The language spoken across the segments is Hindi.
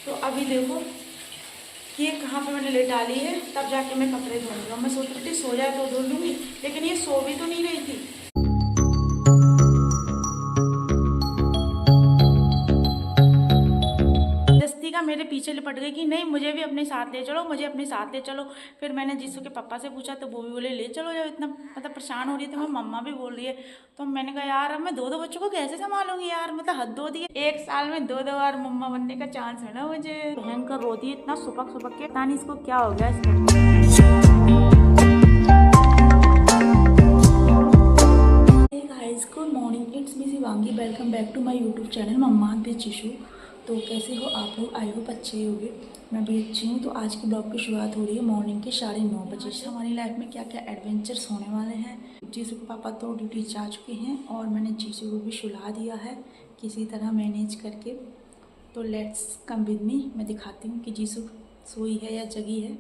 तो अभी देखो कि ये कहाँ पे मैंने ले डाली है, तब जाके मैं कपड़े धोऊंगी। मैं सोच रही थी सो जाए तो धो लूँगी, लेकिन ये सो भी तो नहीं रही थी। जस्ती का मेरे पीछे लिपट गई कि नहीं मुझे भी अपने साथ ले चलो, मुझे अपने साथ ले चलो। फिर मैंने जीसू के पापा से पूछा तो वो भी बोले ले चलो, जब इतना मतलब परेशान हो रही है तो मैं मम्मा भी बोल रही है। तो मैंने कहा यार अब मैं दो बच्चों को कैसे संभालूंगी यार, मतलब हद हो दी है। एक साल में दो बार मम्मा बनने का चांस मिला मुझे। बहन का रोती है इतना सुबह सुबह के, पता नहीं इसको क्या हो गया इस लड़की को। Guys good morning, it's me Shivangi, welcome back to my YouTube channel mamma with Jishu. तो कैसे हो आप लोग? आई होप अच्छे होंगे। मैं भी अच्छी हूँ। तो आज के ब्लॉग की शुरुआत हो रही है मॉर्निंग के 9:30 बजे से। हमारी लाइफ में क्या क्या एडवेंचर्स होने वाले हैं। जीशू के पापा तो ड्यूटी जा चुके हैं और मैंने जीशू को भी सुला दिया है किसी तरह मैनेज करके। तो लेट्स कम विद मी, मैं दिखाती हूँ कि जीशू सोई है या जगी है।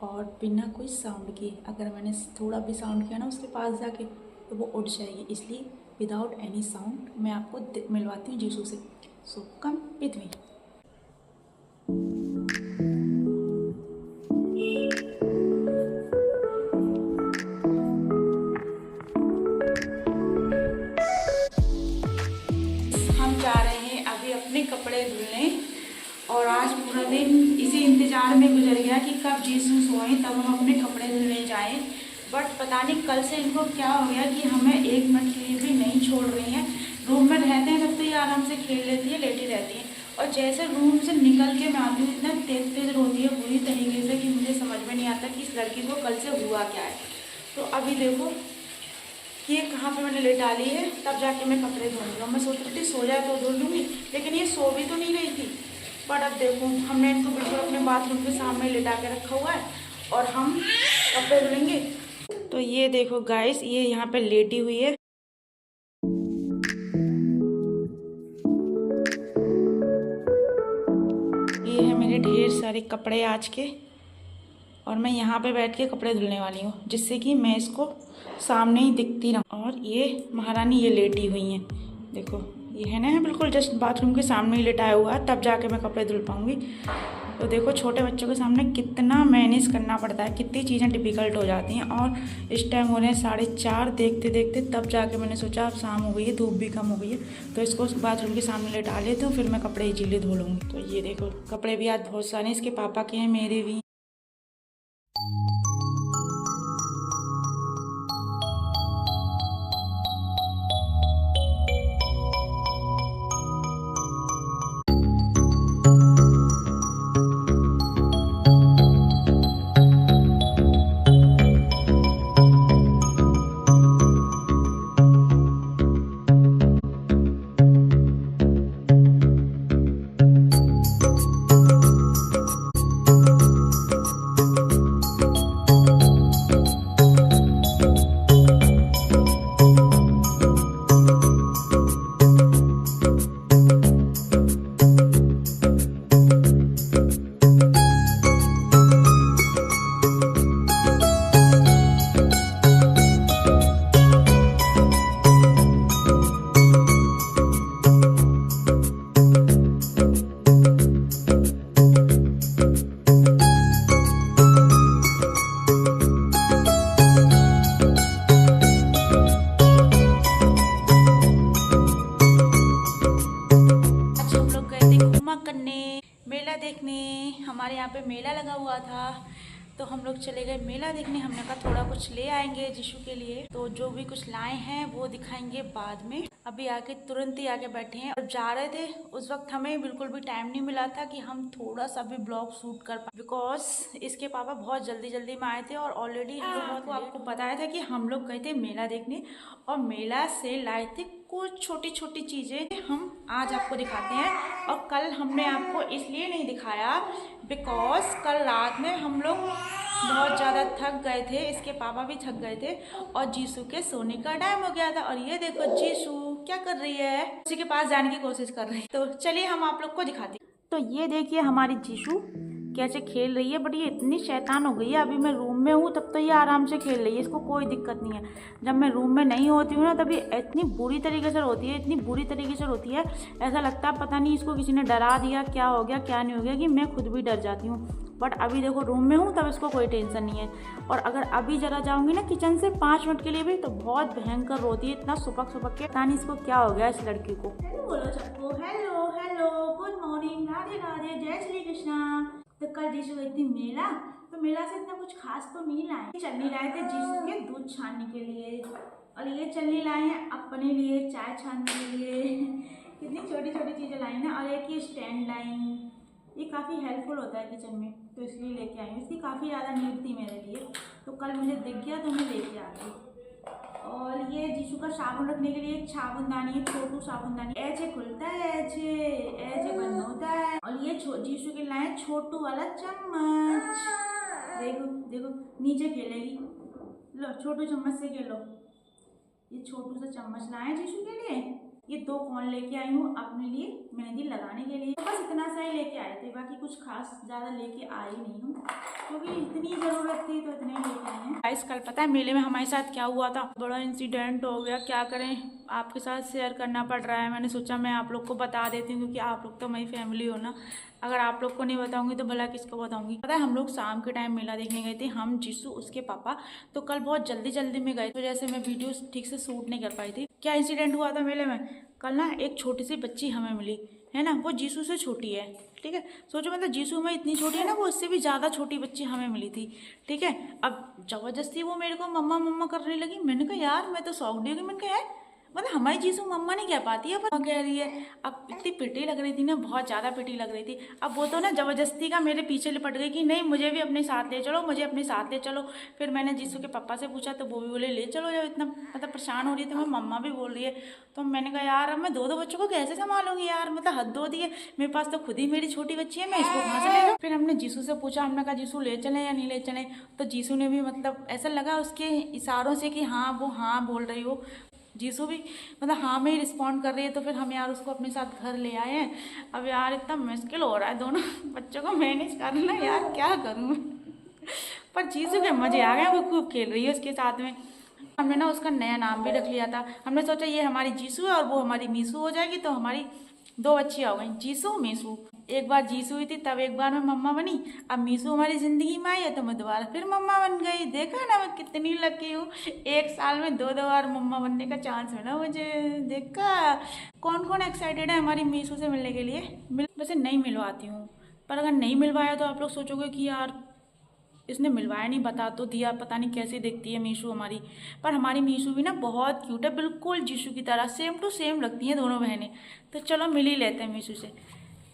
और बिना कोई साउंड के, अगर मैंने थोड़ा भी साउंड किया ना उसके पास जाके तो वो उठ जाएगी, इसलिए विदाउट एनी साउंड मैं आपको मिलवाती हूँ जीशू से। सो कम विद मी। हम जा रहे हैं अभी अपने कपड़े धुलने, और आज पूरा दिन इसी इंतजार में गुजर गया कि कब जीसू सोएं तब हम अपने कपड़े धुलने जाएं। बट पता नहीं कल से इनको क्या हो गया कि हमें एक मिनट के लिए भी नहीं छोड़ रही हैं। रूम में रहते हैं तब तो ये आराम से खेल लेती है, लेटी रहती है, और जैसे रूम से निकल के मैं आती हूँ इतना तेज रोती है पूरी तरीके से कि मुझे समझ में नहीं आता कि इस लड़की को कल से हुआ क्या है। तो अभी देखो कि ये कहाँ पे मैंने ले डाली है, तब जाके मैं कपड़े धोऊंगी। मैं सोच रही थी सो जाए तो धो लूँगी, लेकिन ये सो भी तो नहीं रही थी। पर अब देखो हमने इनको बिल्कुल अपने बाथरूम के सामने लेटा के रखा हुआ है और हम कपड़े धुलेंगे। तो ये देखो गाइस, ये यहाँ पे लेटी हुई है। ये है मेरे ढेर सारे कपड़े आज के, और मैं यहाँ पे बैठ के कपड़े धुलने वाली हूँ जिससे कि मैं इसको सामने ही दिखती रहूँ। और ये महारानी ये लेटी हुई हैं, देखो ये है ना बिल्कुल जस्ट बाथरूम के सामने ही लेटाया हुआ है, तब जाके मैं कपड़े धुल पाऊँगी। तो देखो छोटे बच्चों के सामने कितना मैनेज करना पड़ता है, कितनी चीज़ें डिफ़िकल्ट हो जाती हैं। और इस टाइम हो रहे हैं 4:30, देखते देखते तब जाके मैंने सोचा अब शाम हो गई है, धूप भी कम हो गई है, तो इसको बाथरूम के सामने लेटा लेती हूँ, फिर मैं कपड़े इजीली धो लूँगी। तो ये देखो कपड़े भी आज बहुत सारे, इसके पापा के हैं, मेरे भी। करने मेला देखने, हमारे यहाँ पे मेला लगा हुआ था तो हम लोग चले गए मेला देखने। हमने कहा थोड़ा कुछ ले आएंगे जीशू के लिए, तो जो भी कुछ लाए हैं वो दिखाएंगे बाद में। अभी आके तुरंत ही आके बैठे हैं। और जा रहे थे उस वक्त हमें बिल्कुल भी टाइम नहीं मिला था कि हम थोड़ा सा भी ब्लॉग शूट कर पाए, बिकॉज इसके पापा बहुत जल्दी जल्दी में आए थे और ऑलरेडी हम लोग को आपको बताया था कि हम लोग गए थे मेला देखने और मेला से लाए थे कुछ छोटी छोटी चीज़ें हम आज आपको दिखाते हैं। और कल हमने आपको इसलिए नहीं दिखाया बिकॉज कल रात में हम लोग बहुत ज़्यादा थक गए थे, इसके पापा भी थक गए थे और जीशू के सोने का टाइम हो गया था। और ये देखो जीशू क्या कर रही है, उसी के पास जाने की कोशिश कर रही है। तो चलिए हम आप लोग को दिखाते हैं। तो ये देखिए हमारी जीशू कैसे खेल रही है। बट ये इतनी शैतान हो गई है, अभी मैं रूम में हूँ तब तो ये आराम से खेल रही है, इसको कोई दिक्कत नहीं है। जब मैं रूम में नहीं होती हूँ ना तभी इतनी बुरी तरीके से रोती है, इतनी बुरी तरीके से रोती है, ऐसा लगता है पता नहीं इसको किसी ने डरा दिया, क्या हो गया क्या नहीं हो गया, कि मैं खुद भी डर जाती हूँ। बट अभी देखो रूम में हूँ तब इसको कोई टेंशन नहीं है। और अगर अभी जरा जाऊँगी ना किचन से 5 मिनट के लिए भी तो बहुत भयंकर रोती है, इतना सुपक सुपक के। पता नहीं इसको क्या हो गया इस लड़की को। हेलो बोलो सबको, hello hello, good morning, Radhe Radhe, जय श्री कृष्णा। तो कल जीशु गई थी मेला, तो मेला से इतना कुछ खास तो नहीं लाए। चन्नी लाए थे जीशु के दूध छानने के लिए, और ये चन्नी लाए हैं अपने लिए चाय छानने के लिए। कितनी छोटी छोटी चीज़ें लाई ना। और एक ये स्टैंड लाई, ये काफ़ी हेल्पफुल होता है किचन में, तो इसलिए लेके आई हूँ। इसकी काफ़ी ज़्यादा नीड थी मेरे लिए, तो कल मुझे दिख गया तो मैं लेके आ गई। और ये जीशु का साबुन रखने के लिए एक साबुनदानी है, छोटू साबुनदानी, ऐसे खुलता है, ऐसे ऐसे बंद होता है। और ये जीशु के लाए छोटू वाला चम्मच, देखो देखो नीचे खेलेगी, लो छोटू चम्मच से खेलो। ये छोटू सा चम्मच लाए जीशु के लिए। ये 2 कॉर्न लेके आई हूँ अपने लिए मेहंदी लगाने के लिए, बस इतना सा ही लेके आए थे, बाकी कुछ खास ज़्यादा लेके आई नहीं हूँ क्योंकि इतनी ज़रूरत थी तो इतने ही लेके आए हैं। गाइस कल पता है मेले में हमारे साथ क्या हुआ था, बड़ा इंसिडेंट हो गया, क्या करें, आपके साथ शेयर करना पड़ रहा है। मैंने सोचा मैं आप लोग को बता देती हूँ क्योंकि आप लोग तो मेरी फैमिली हो ना, अगर आप लोग को नहीं बताऊंगी तो भला किसको बताऊंगी। पता है हम लोग शाम के टाइम मेला देखने गए थे, हम जीशु उसके पापा। तो कल बहुत जल्दी जल्दी में गए तो जैसे मैं वीडियो ठीक से शूट नहीं कर पाई थी। क्या इंसिडेंट हुआ था मेले में, कल ना एक छोटी सी बच्ची हमें मिली है ना, वो जीशु से छोटी है, ठीक है। सोचो मतलब जीशु में इतनी छोटी है ना, वो इससे भी ज़्यादा छोटी बच्ची हमें मिली थी, ठीक है। अब ज़बरदस्ती वो मेरे को मम्मा मम्मा करने लगी। मैंने कहा यार मैं तो शॉक्ड हो गई, मैंने कहा है मतलब हमारी जीशु मम्मा नहीं कह पाती है पर कह रही है। अब इतनी पिटी लग रही थी ना, बहुत ज़्यादा पिटी लग रही थी। अब वो तो ना ज़बरदस्ती का मेरे पीछे लिपट गई कि नहीं मुझे भी अपने साथ ले चलो, मुझे अपने साथ ले चलो। फिर मैंने जीशु के पापा से पूछा तो वो भी बोले ले चलो, जब इतना मतलब परेशान हो रही है तो मैं मम्मा भी बोल रही है। तो मैंने कहा यार अब मैं 2 बच्चों को कैसे संभालूंगी यार, मतलब हद हो दी है, मेरे पास तो खुद ही मेरी छोटी बच्ची है, मैं इसको कहाँ से लेगा। फिर हमने जीशु से पूछा, हमने कहा जीशु ले चलें या नहीं ले चलें। तो जीशु ने भी मतलब ऐसा लगा उसके इशारों से कि हाँ वो हाँ बोल रही हो, जीशु भी मतलब हाँ में ही रिस्पॉन्ड कर रही है। तो फिर हम यार उसको अपने साथ घर ले आए हैं। अब यार इतना मुश्किल हो रहा है दोनों बच्चों को मैनेज करना, यार क्या करूँ। पर जीशु के मजे आ गए, वो खूब खेल रही है उसके साथ में। हमने ना उसका नया नाम भी रख लिया था, हमने सोचा ये हमारी जीशु है और वो हमारी मीशु हो जाएगी, तो हमारी 2 बच्चियाँ हो गई, जीशु मीशु। एक बार जीशु हुई थी तब एक बार मैं मम्मा बनी, अब मीशु हमारी ज़िंदगी में आई है तो मैं दोबारा फिर मम्मा बन गई। देखा ना मैं कितनी लकी हूँ, 1 साल में 2 बार मम्मा बनने का चांस मिला मुझे। देखा कौन कौन एक्साइटेड है हमारी मीशु से मिलने के लिए। वैसे नहीं मिलवाती हूँ, पर अगर नहीं मिलवाया तो आप लोग सोचोगे कि यार इसने मिलवाया नहीं, बता तो दिया, पता नहीं कैसी दिखती है मीशु हमारी। पर हमारी मीशु भी ना बहुत क्यूट है, बिल्कुल जीशु की तरह सेम टू सेम लगती हैं दोनों बहनें। तो चलो मिल ही लेते हैं मीशु से।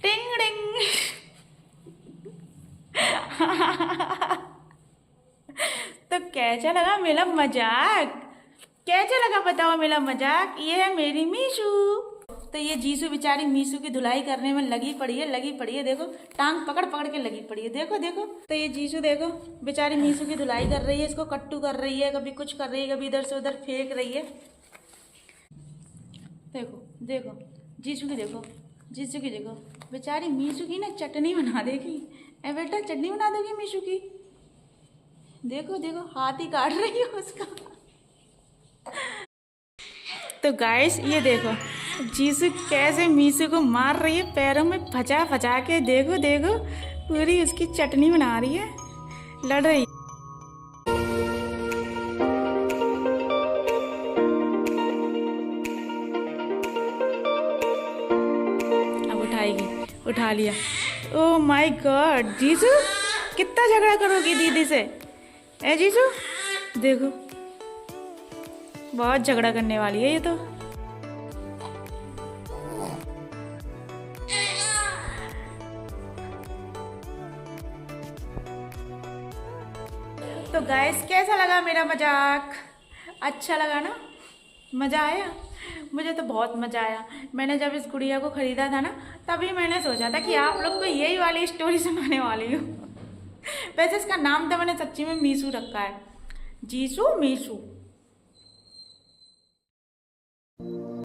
टिंग डिंग। तो कैसा लगा मेरा मजाक, कैसा लगा बताओ मेरा मजाक। ये है मेरी मीशु। तो ये जीशु बेचारी मीशु की धुलाई करने में लगी पड़ी है, देखो टांग पकड़ पकड़ के लगी पड़ी है, देखो देखो। तो ये जीशु देखो बेचारी मीशु की धुलाई कर रही है, इसको कट्टू कर रही है, कभी कुछ कर रही है, कभी इधर से उधर फेंक रही है। देखो देखो जीशु की देखो, जीशु की देखो, बेचारी मीशु की ना चटनी बना देगी। ए बेटा चटनी बना दोगी मीशु की, देखो देखो हाथ ही काट रही है उसका। तो गाइस ये देखो जीशु कैसे मीशु को मार रही है, पैरों में फंसा फंसा के, देखो देखो पूरी उसकी चटनी बना रही है, लड़ रही। अब उठाएगी, उठा लिया। ओह माय गॉड जीशु कितना झगड़ा करोगी दीदी से, ए जीशु देखो बहुत झगड़ा करने वाली है ये तो। तो गाइस कैसा लगा मेरा मजाक, अच्छा लगा ना, मज़ा आया। मुझे तो बहुत मज़ा आया। मैंने जब इस गुड़िया को ख़रीदा था ना तभी मैंने सोचा था कि आप लोग को यही वाली स्टोरी सुनाने वाली हूँ। वैसे इसका नाम तो मैंने सच्ची में मीशु रखा है, जीशु मीशु।